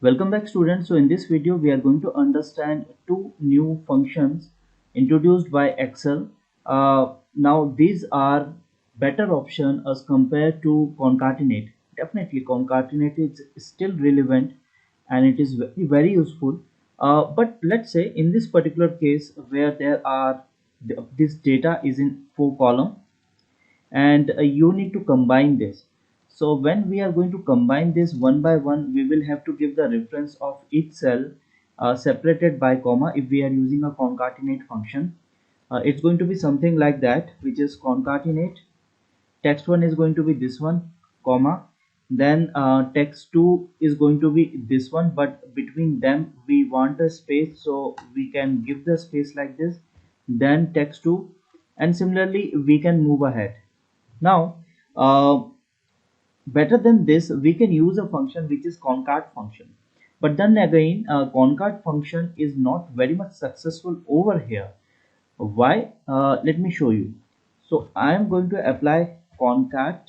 Welcome back students. So in this video we are going to understand two new functions introduced by Excel. Now these are better option as compared to concatenate. Definitely concatenate is still relevant and it is very useful. But let's say in this particular case where there are this data is in 4 column and you need to combine this. So when we are going to combine this one by one, we will have to give the reference of each cell separated by comma if we are using a concatenate function. It's going to be something like that, which is concatenate. Text 1 is going to be this one, comma. Then text 2 is going to be this one, but between them we want a space, so we can give the space like this. Then text 2, and similarly we can move ahead. Now, better than this, we can use a function which is concat function. But then again, concat function is not very much successful over here. Why? Let me show you. So I am going to apply concat.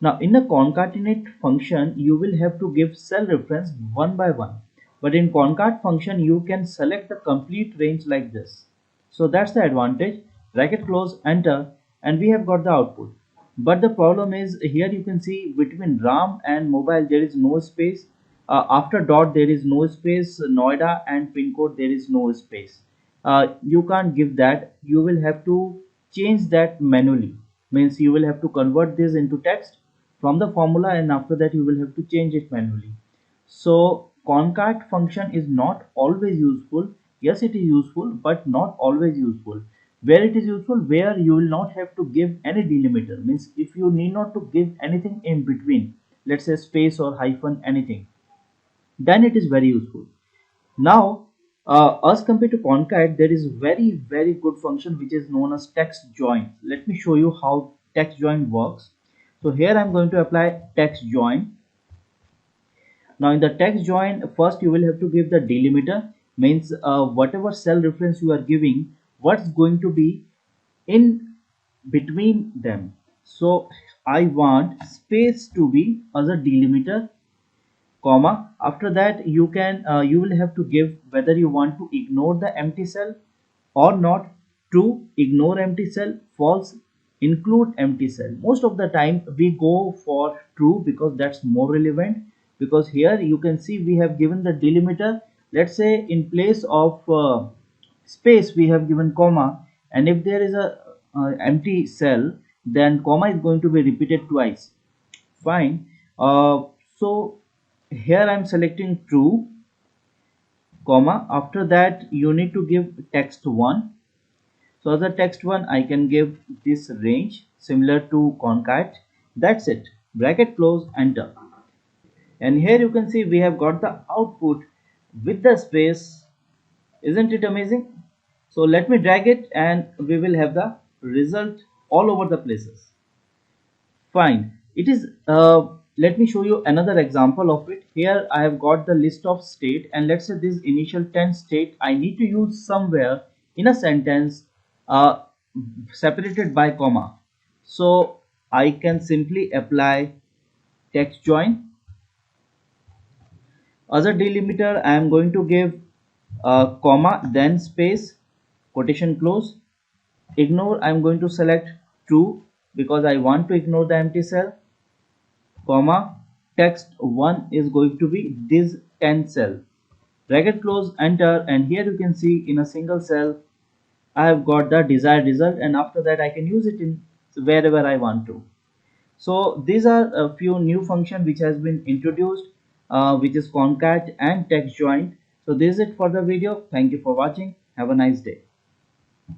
Now in a concatenate function, you will have to give cell reference one by one. But in concat function, you can select the complete range like this. So that's the advantage. Bracket close, enter, and we have got the output. But the problem is here you can see between RAM and mobile there is no space. After dot there is no space. Noida and pin code there is no space. You can't give that. You will have to change that manually. Means you will have to convert this into text from the formula, and after that you will have to change it manually. So concat function is not always useful. Yes, it is useful, but not always useful. Where it is useful, where you will not have to give any delimiter, means if you need not to give anything in between, let's say space or hyphen, anything, then it is very useful. Now as compared to concat, there is very good function which is known as text join. Let me show you how text join works. So here I'm going to apply text join. Now in the text join, first you will have to give the delimiter, means whatever cell reference you are giving, what's going to be in between them. So I want space to be as a delimiter, comma. After that you will have to give whether you want to ignore the empty cell or not. True, ignore empty cell. False, include empty cell. Most of the time we go for true because that's more relevant, because here you can see we have given the delimiter. Let's say in place of space we have given comma, and if there is a empty cell, then comma is going to be repeated twice. Fine. So here I'm selecting true, comma. After that you need to give text 1. So as a text 1 I can give this range similar to concat. That's it. Bracket close, enter. And here you can see we have got the output with the space. Isn't it amazing? So let me drag it and we will have the result all over the places. Fine. It is let me show you another example of it. Here I have got the list of state, and let's say this initial 10 state I need to use somewhere in a sentence uh, separated by comma. So I can simply apply text join. As a delimiter I am going to give comma, then space, quotation close. Ignore, I am going to select true because I want to ignore the empty cell, comma. Text 1 is going to be this 10 cell. Bracket close, enter, and here you can see in a single cell I have got the desired result, and after that I can use it in wherever I want to. So these are a few new function which has been introduced, which is concat and text join. So this is it for the video. Thank you for watching. Have a nice day.